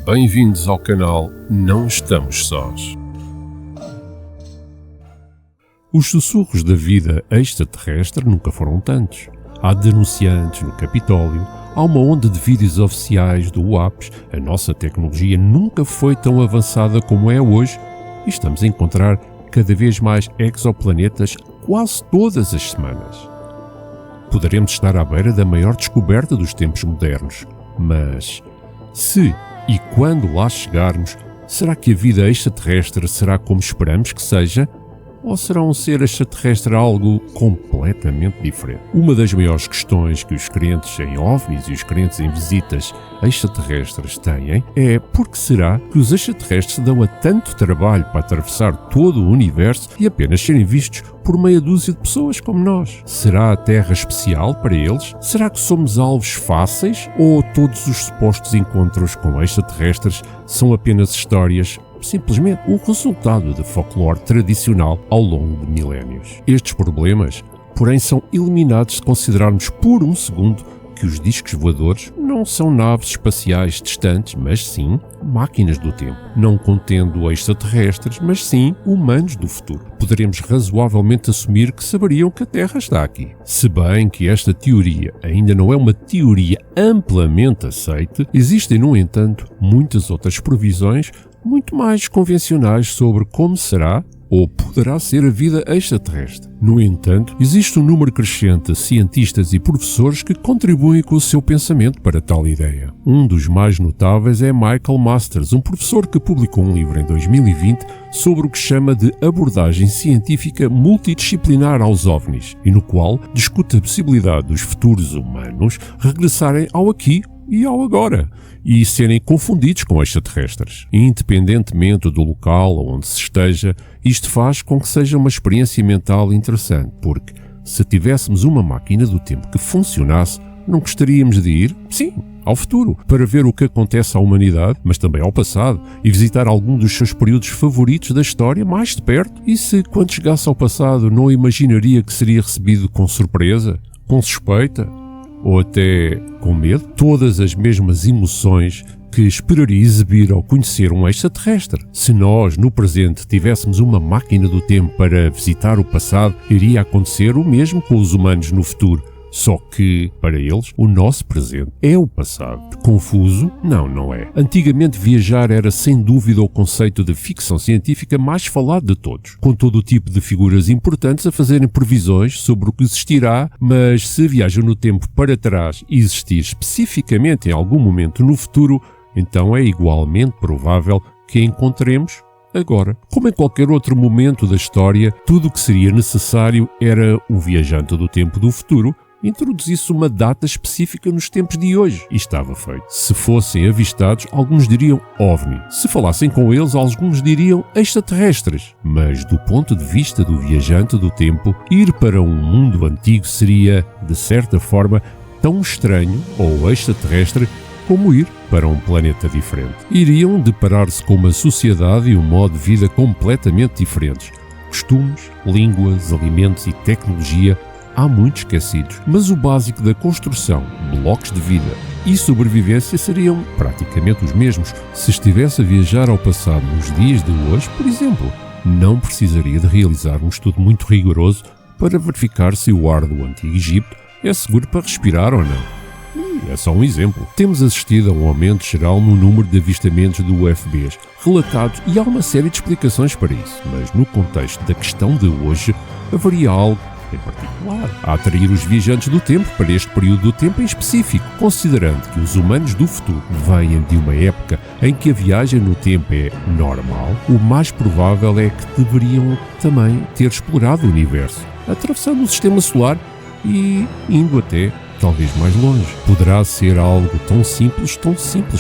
Bem-vindos ao canal Não Estamos Sós. Os sussurros da vida extraterrestre nunca foram tantos. Há denunciantes no Capitólio, há uma onda de vídeos oficiais do UAPS, a nossa tecnologia nunca foi tão avançada como é hoje e estamos a encontrar cada vez mais exoplanetas quase todas as semanas. Poderemos estar à beira da maior descoberta dos tempos modernos, mas se e quando lá chegarmos, será que a vida extraterrestre será como esperamos que seja? Ou será um ser extraterrestre algo completamente diferente? Uma das maiores questões que os crentes em OVNIs e os crentes em visitas extraterrestres têm é por que será que os extraterrestres dão a tanto trabalho para atravessar todo o universo e apenas serem vistos por meia dúzia de pessoas como nós? Será a Terra especial para eles? Será que somos alvos fáceis? Ou todos os supostos encontros com extraterrestres são apenas histórias, simplesmente o resultado de folclore tradicional ao longo de milénios? Estes problemas, porém, são eliminados se considerarmos por um segundo que os discos voadores não são naves espaciais distantes, mas sim máquinas do tempo, não contendo extraterrestres, mas sim humanos do futuro. Poderemos razoavelmente assumir que saberiam que a Terra está aqui. Se bem que esta teoria ainda não é uma teoria amplamente aceite, existem, no entanto, muitas outras previsões muito mais convencionais sobre como será ou poderá ser a vida extraterrestre. No entanto, existe um número crescente de cientistas e professores que contribuem com o seu pensamento para tal ideia. Um dos mais notáveis é Michael Masters, um professor que publicou um livro em 2020 sobre o que chama de abordagem científica multidisciplinar aos OVNIs, e no qual discute a possibilidade dos futuros humanos regressarem ao aqui e ao agora, e serem confundidos com extraterrestres. Independentemente do local onde se esteja, isto faz com que seja uma experiência mental interessante, porque se tivéssemos uma máquina do tempo que funcionasse, não gostaríamos de ir, sim, ao futuro, para ver o que acontece à humanidade, mas também ao passado, e visitar algum dos seus períodos favoritos da história mais de perto? E se, quando chegasse ao passado, não imaginaria que seria recebido com surpresa, com suspeita, ou até com medo? Todas as mesmas emoções que esperaria exibir ao conhecer um extraterrestre. Se nós, no presente, tivéssemos uma máquina do tempo para visitar o passado, iria acontecer o mesmo com os humanos no futuro. Só que, para eles, o nosso presente é o passado. Confuso? Não é. Antigamente viajar era sem dúvida o conceito de ficção científica mais falado de todos, com todo o tipo de figuras importantes a fazerem previsões sobre o que existirá, mas se viajam no tempo para trás e existir especificamente em algum momento no futuro, então é igualmente provável que a encontremos agora. Como em qualquer outro momento da história, tudo o que seria necessário era o viajante do tempo do futuro introduzisse uma data específica nos tempos de hoje, e estava feito. Se fossem avistados, alguns diriam OVNI. Se falassem com eles, alguns diriam extraterrestres. Mas do ponto de vista do viajante do tempo, ir para um mundo antigo seria, de certa forma, tão estranho ou extraterrestre como ir para um planeta diferente. Iriam deparar-se com uma sociedade e um modo de vida completamente diferentes. Costumes, línguas, alimentos e tecnologia há muito esquecidos, mas o básico da construção, blocos de vida e sobrevivência seriam praticamente os mesmos. Se estivesse a viajar ao passado nos dias de hoje, por exemplo, não precisaria de realizar um estudo muito rigoroso para verificar se o ar do Antigo Egito é seguro para respirar ou não. É só um exemplo. Temos assistido a um aumento geral no número de avistamentos do UFBs relatados e há uma série de explicações para isso, mas no contexto da questão de hoje, haveria algo em particular a atrair os viajantes do tempo para este período do tempo em específico, considerando que os humanos do futuro vêm de uma época em que a viagem no tempo é normal. O mais provável é que deveriam também ter explorado o universo, atravessando o sistema solar e indo até talvez mais longe. Poderá ser algo tão simples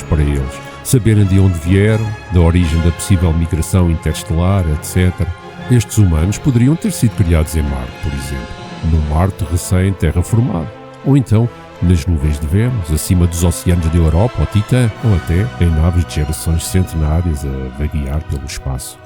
para eles, saberem de onde vieram, da origem da possível migração interestelar, etc. Estes humanos poderiam ter sido criados em Marte, por exemplo, no Marte recém-terraformado, ou então nas nuvens de Vênus, acima dos oceanos da Europa ou Titã, ou até em naves de gerações centenárias a vaguear pelo espaço.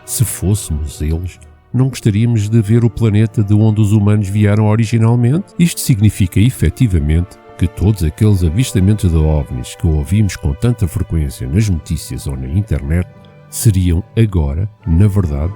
Se fôssemos eles, não gostaríamos de ver o planeta de onde os humanos vieram originalmente? Isto significa, efetivamente, que que todos aqueles avistamentos de OVNIs que ouvimos com tanta frequência nas notícias ou na internet seriam agora, na verdade,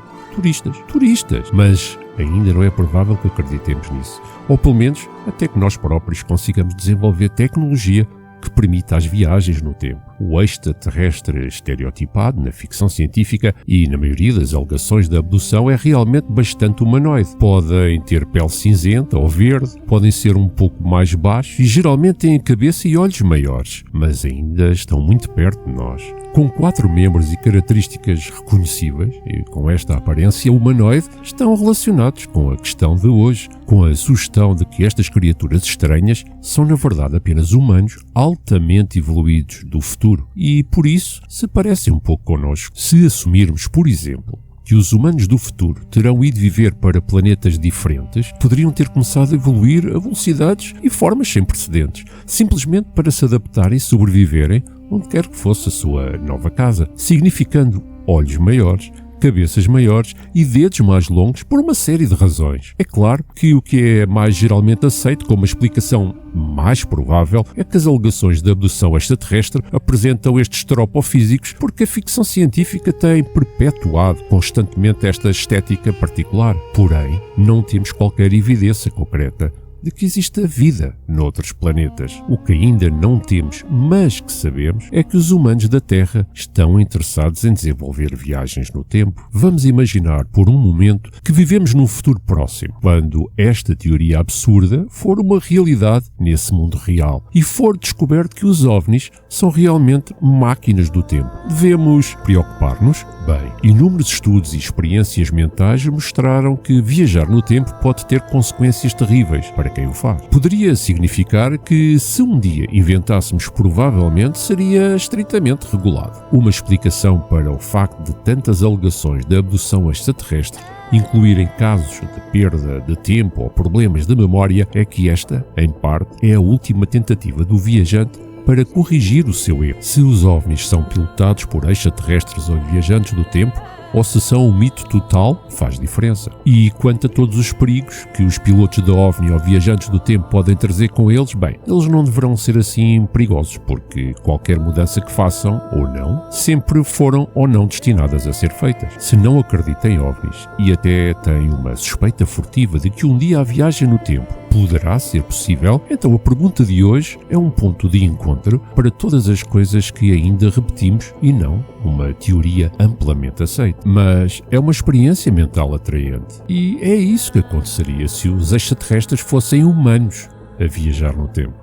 turistas. Mas ainda não é provável que acreditemos nisso. Ou pelo menos até que nós próprios consigamos desenvolver tecnologia que permita as viagens no tempo. O extraterrestre estereotipado na ficção científica e na maioria das alegações de abdução é realmente bastante humanoide. Podem ter pele cinzenta ou verde, podem ser um pouco mais baixos e geralmente têm cabeça e olhos maiores, mas ainda estão muito perto de nós. Com 4 membros e características reconhecíveis, e com esta aparência humanoide, estão relacionados com a questão de hoje, com a sugestão de que estas criaturas estranhas são na verdade apenas humanos altamente evoluídos do futuro e, por isso, se parecem um pouco connosco. Se assumirmos, por exemplo, que os humanos do futuro terão ido viver para planetas diferentes, poderiam ter começado a evoluir a velocidades e formas sem precedentes, simplesmente para se adaptarem e sobreviverem onde quer que fosse a sua nova casa, significando olhos maiores, cabeças maiores e dedos mais longos por uma série de razões. É claro que o que é mais geralmente aceito como a explicação mais provável é que as alegações de abdução extraterrestre apresentam estes tropofísicos porque a ficção científica tem perpetuado constantemente esta estética particular. Porém, não temos qualquer evidência concreta de que exista vida noutros planetas. O que ainda não temos, mas que sabemos, é que os humanos da Terra estão interessados em desenvolver viagens no tempo. Vamos imaginar por um momento que vivemos num futuro próximo, quando esta teoria absurda for uma realidade nesse mundo real e for descoberto que os OVNIs são realmente máquinas do tempo. Devemos preocupar-nos? Bem, inúmeros estudos e experiências mentais mostraram que viajar no tempo pode ter consequências terríveis para quem o faz. Poderia significar que, se um dia inventássemos, provavelmente seria estritamente regulado. Uma explicação para o facto de tantas alegações de abdução extraterrestre incluírem casos de perda de tempo ou problemas de memória é que esta, em parte, é a última tentativa do viajante para corrigir o seu erro. Se os OVNIs são pilotados por extraterrestres ou viajantes do tempo, ou se são um mito total, faz diferença. E quanto a todos os perigos que os pilotos de OVNI ou viajantes do tempo podem trazer com eles, bem, eles não deverão ser assim perigosos, porque qualquer mudança que façam, ou não, sempre foram ou não destinadas a ser feitas. Se não acreditam em OVNIs e até têm uma suspeita furtiva de que um dia a viagem no tempo poderá ser possível, então a pergunta de hoje é um ponto de encontro para todas as coisas que ainda repetimos e não uma teoria amplamente aceita. Mas é uma experiência mental atraente e é isso que aconteceria se os extraterrestres fossem humanos a viajar no tempo.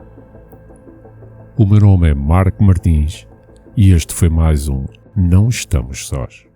O meu nome é Marco Martins e este foi mais um Não Estamos Sós.